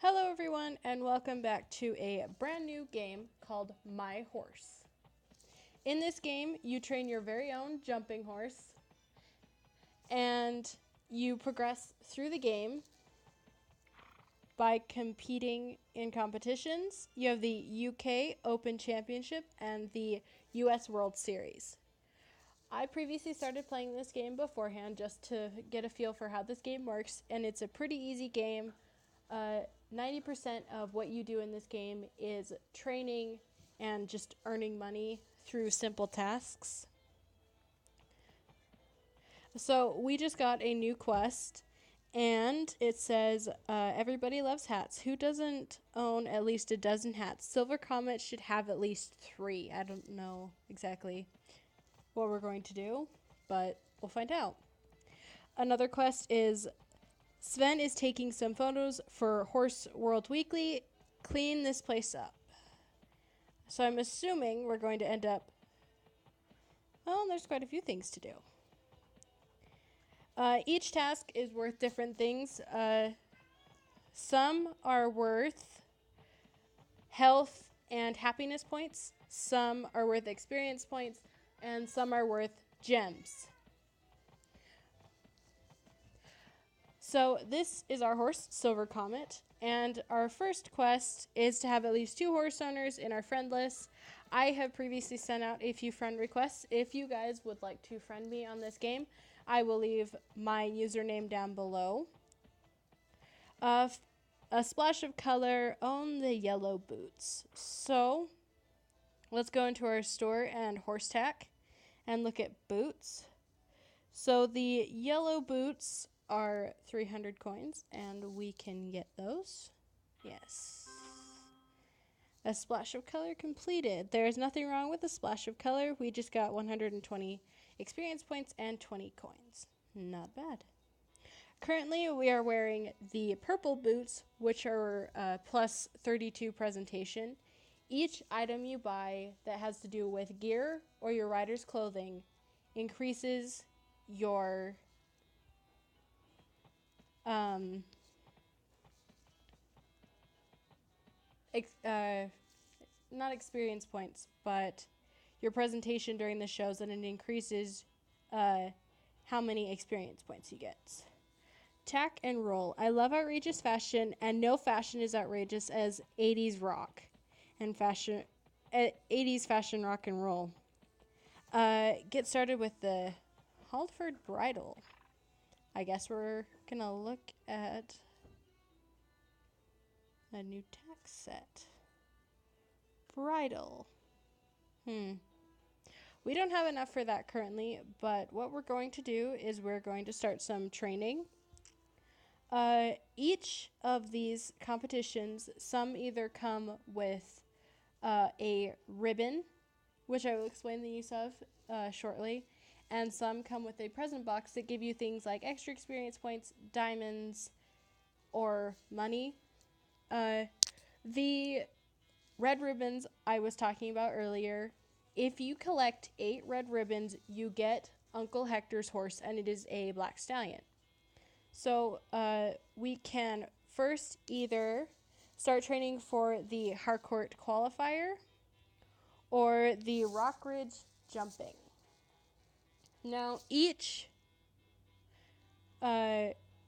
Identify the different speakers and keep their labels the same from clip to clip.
Speaker 1: Hello everyone and welcome back to a brand new game called My Horse. In this game, you train your very own jumping horse and you progress through the game by competing in competitions. You have the UK Open Championship and the US World Series. I previously started playing this game beforehand just to get a feel for how this game works, and it's a pretty easy game. 90% of what you do in this game is training and just earning money through simple tasks. So we just got a new quest, and it says, everybody loves hats. Who doesn't own at least a dozen hats? Silver Comet should have at least 3. I don't know exactly what we're going to do, but we'll find out. Another quest is Sven is taking some photos for Horse World Weekly. Clean this place up. So I'm assuming we're going to end up... Well, there's quite a few things to do. Each task is worth different things. Some are worth health and happiness points. Some are worth experience points. And some are worth gems. So this is our horse, Silver Comet, and our first quest is to have at least 2 horse owners in our friend list. I have previously sent out a few friend requests. If you guys would like to friend me on this game, I will leave my username down below. A splash of color, own the yellow boots. So let's go into our store and horse tack and look at boots. So the yellow boots are 300 coins, and we can get those. Yes. A splash of color completed. There is nothing wrong with a splash of color. We just got 120 experience points and 20 coins. Not bad. Currently, we are wearing the purple boots, which are plus 32 presentation. Each item you buy that has to do with gear or your rider's clothing increases your not experience points, but your presentation during the shows, and it increases how many experience points you get. Tack and roll. I love outrageous fashion, and no fashion is outrageous as 80s rock and fashion, 80s fashion rock and roll. Get started with the Halford bridle. I guess we're gonna look at a new tack set. Bridle. We don't have enough for that currently, but what we're going to do is we're going to start some training. Each of these competitions, some either come with a ribbon, which I will explain the use of shortly, and some come with a present box that give you things like extra experience points, diamonds, or money. The red ribbons I was talking about earlier, if you collect 8 red ribbons, you get Uncle Heckter's horse, and it is a black stallion. So we can first either start training for the Harcourt qualifier or the Rock Ridge jumping. Now, each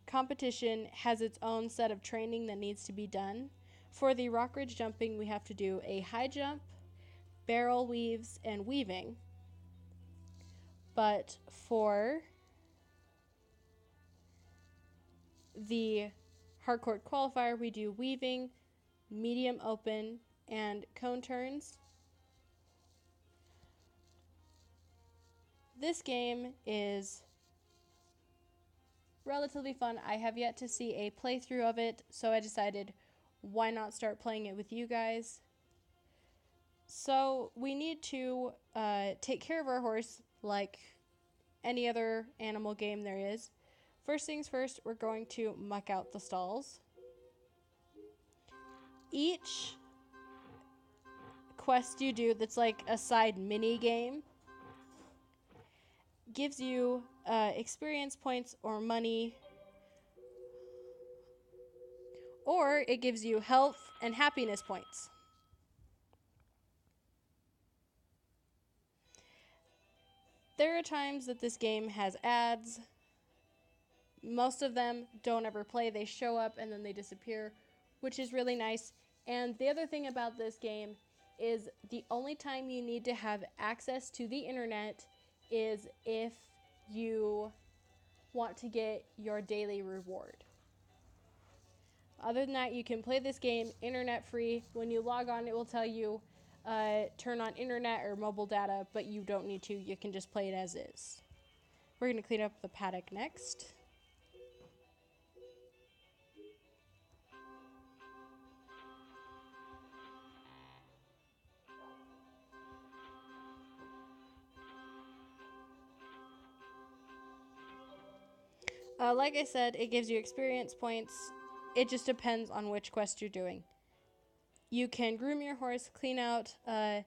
Speaker 1: competition has its own set of training that needs to be done. For the Rock Ridge jumping, we have to do a high jump, barrel weaves, and weaving. But for the Harcourt qualifier, we do weaving, medium open, and cone turns. This game is relatively fun. I have yet to see a playthrough of it, so I decided why not start playing it with you guys. So we need to take care of our horse like any other animal game there is. First things first, we're going to muck out the stalls. Each quest you do that's like a side mini game gives you experience points or money, or it gives you health and happiness points. There are times that this game has ads. Most of them don't ever play. They show up and then they disappear, which is really nice. And the other thing about this game is the only time you need to have access to the internet is if you want to get your daily reward. Other than that, you can play this game internet free. When you log on, it will tell you turn on internet or mobile data, but you don't need to. You can just play it as is. We're going to clean up the paddock next. Like I said, it gives you experience points. It just depends on which quest you're doing. You can groom your horse, clean out the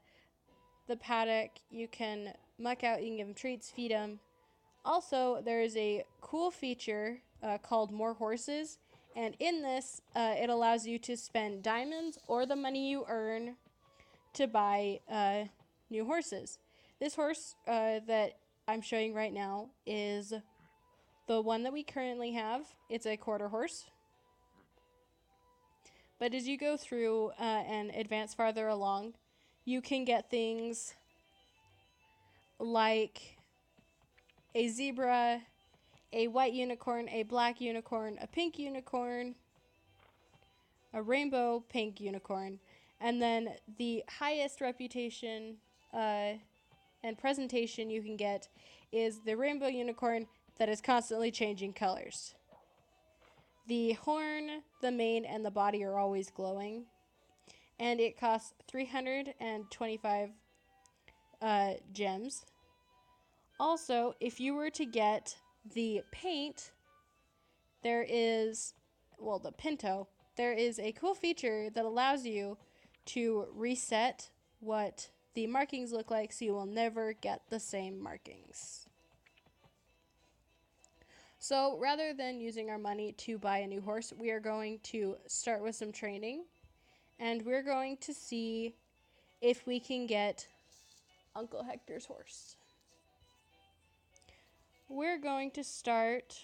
Speaker 1: paddock. You can muck out, you can give him treats, feed him. Also, there is a cool feature called More Horses. And in this, it allows you to spend diamonds or the money you earn to buy new horses. This horse that I'm showing right now is the one that we currently have. It's a quarter horse. But as you go through and advance farther along, you can get things like a zebra, a white unicorn, a black unicorn, a pink unicorn, a rainbow pink unicorn, and then the highest reputation and presentation you can get is the rainbow unicorn that is constantly changing colors. The horn, the mane, and the body are always glowing, and it costs 325 gems. Also, if you were to get the paint, there is, well, the Pinto, there is a cool feature that allows you to reset what the markings look like so you will never get the same markings. So rather than using our money to buy a new horse, we are going to start with some training, and we're going to see if we can get Uncle Heckter's horse. We're going to start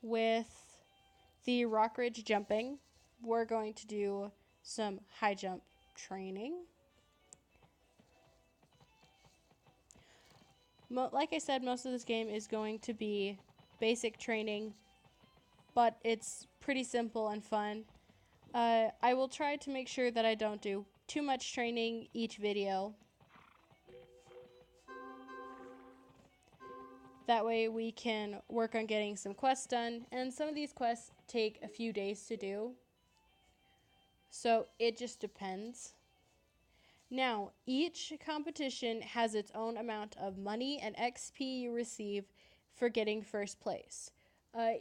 Speaker 1: with the rock ridge jumping. We're going to do some high jump training. Like I said, most of this game is going to be basic training, but it's pretty simple and fun. I will try to make sure that I don't do too much training each video. That way we can work on getting some quests done, and some of these quests take a few days to do. So it just depends. Now, each competition has its own amount of money and XP you receive for getting first place.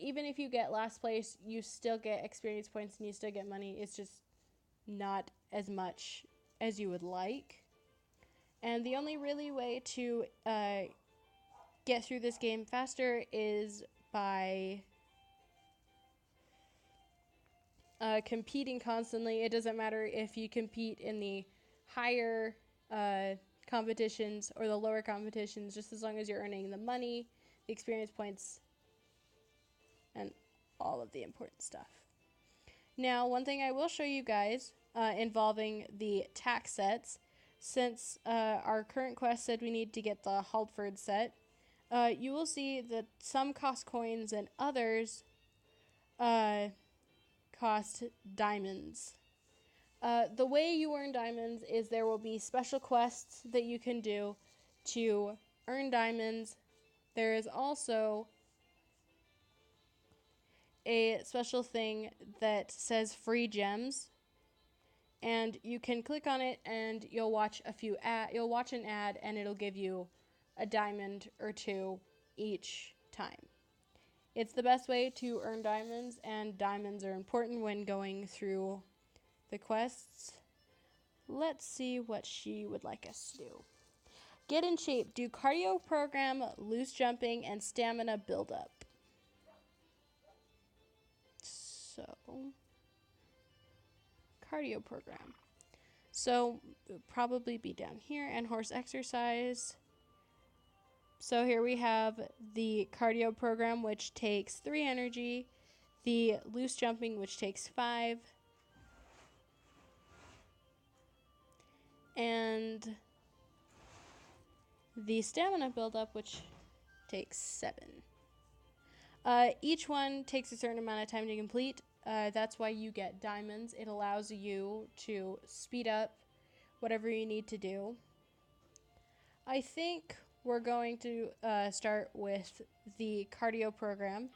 Speaker 1: Even if you get last place, you still get experience points and you still get money. It's just not as much as you would like. And the only really way to get through this game faster is by competing constantly. It doesn't matter if you compete in the higher competitions or the lower competitions, just as long as you're earning the money, the experience points, and all of the important stuff. Now, one thing I will show you guys involving the tax sets, since our current quest said we need to get the Halford set, you will see that some cost coins and others cost diamonds. The way you earn diamonds is there will be special quests that you can do to earn diamonds. There is also a special thing that says free gems, and you can click on it and you'll watch an ad and it'll give you a diamond or two each time. It's the best way to earn diamonds, and diamonds are important when going through the quests. Let's see what she would like us to do. Get in shape. Do cardio program, loose jumping, and stamina buildup. So, cardio program. So it'll probably be down here, and horse exercise. So here we have the cardio program, which takes 3 energy, the loose jumping, which takes 5, and the stamina buildup, which takes 7. Each one takes a certain amount of time to complete. That's why you get diamonds. It allows you to speed up whatever you need to do. I think we're going to start with the cardio program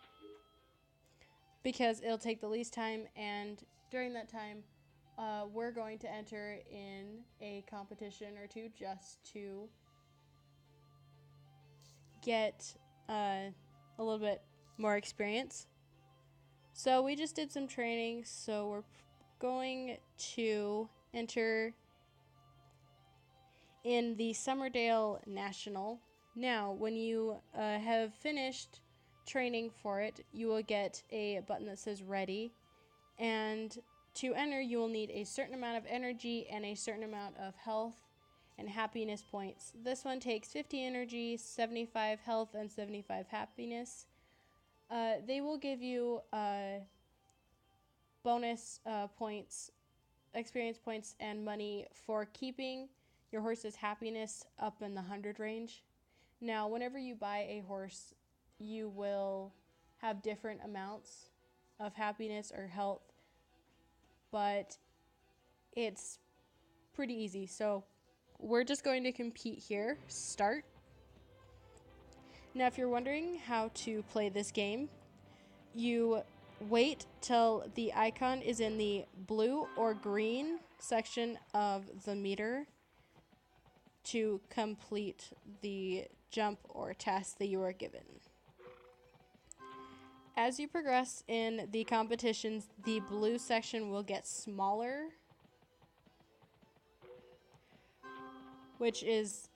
Speaker 1: because it'll take the least time, and during that time, we're going to enter in a competition or two just to get a little bit more experience. So we just did some training, so we're going to enter in the Summerdale National. Now, when you have finished training for it, you will get a button that says ready, and to enter you will need a certain amount of energy and a certain amount of health and happiness points. This one takes 50 energy, 75 health, and 75 happiness. They will give you bonus points, experience points, and money for keeping your horse's happiness up in the 100 range. Now, whenever you buy a horse, you will have different amounts of happiness or health, but it's pretty easy. So we're just going to compete here. Start. Now, if you're wondering how to play this game, you wait till the icon is in the blue or green section of the meter to complete the jump or task that you are given. As you progress in the competitions, the blue section will get smaller, which is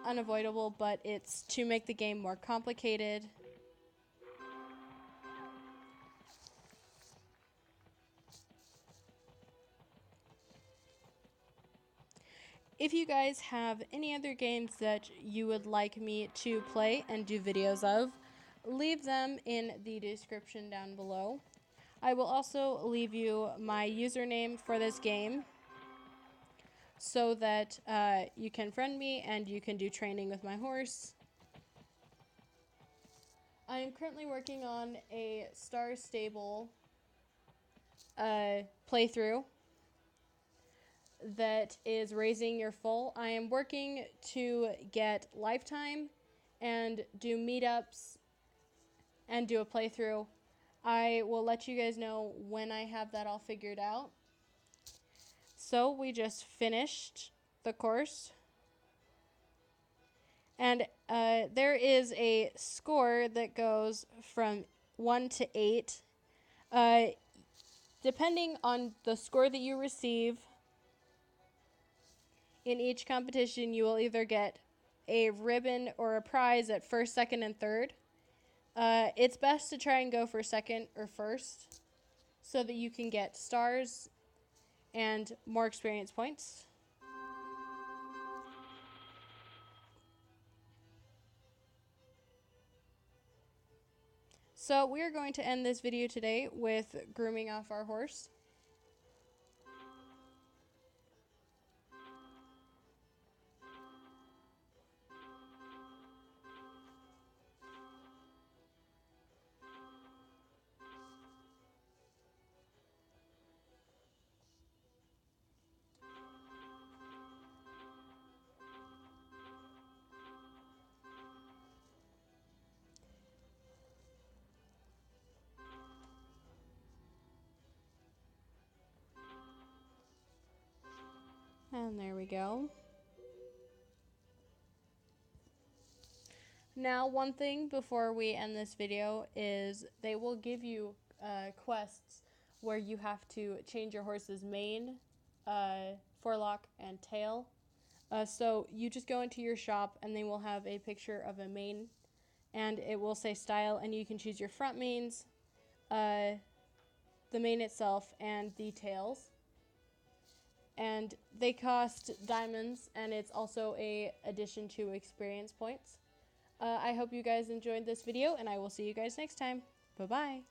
Speaker 1: unavoidable, but it's to make the game more complicated. If you guys have any other games that you would like me to play and do videos of, leave them in the description down below. I will also leave you my username for this game so that you can friend me and you can do training with my horse. I am currently working on a Star Stable playthrough that is raising your foal. I am working to get lifetime and do meetups and do a playthrough. I will let you guys know when I have that all figured out. So we just finished the course, and there is a score that goes from 1 to 8. Depending on the score that you receive in each competition, you will either get a ribbon or a prize at first, second, and third. It's best to try and go for second or first so that you can get stars and more experience points. So we are going to end this video today with grooming off our horse. And there we go. Now, one thing before we end this video is they will give you quests where you have to change your horse's mane, forelock, and tail. So you just go into your shop and they will have a picture of a mane and it will say style, and you can choose your front manes, the mane itself, and the tails. and they cost diamonds, and it's also a addition to experience points. I hope you guys enjoyed this video, and I will see you guys next time. Bye-bye.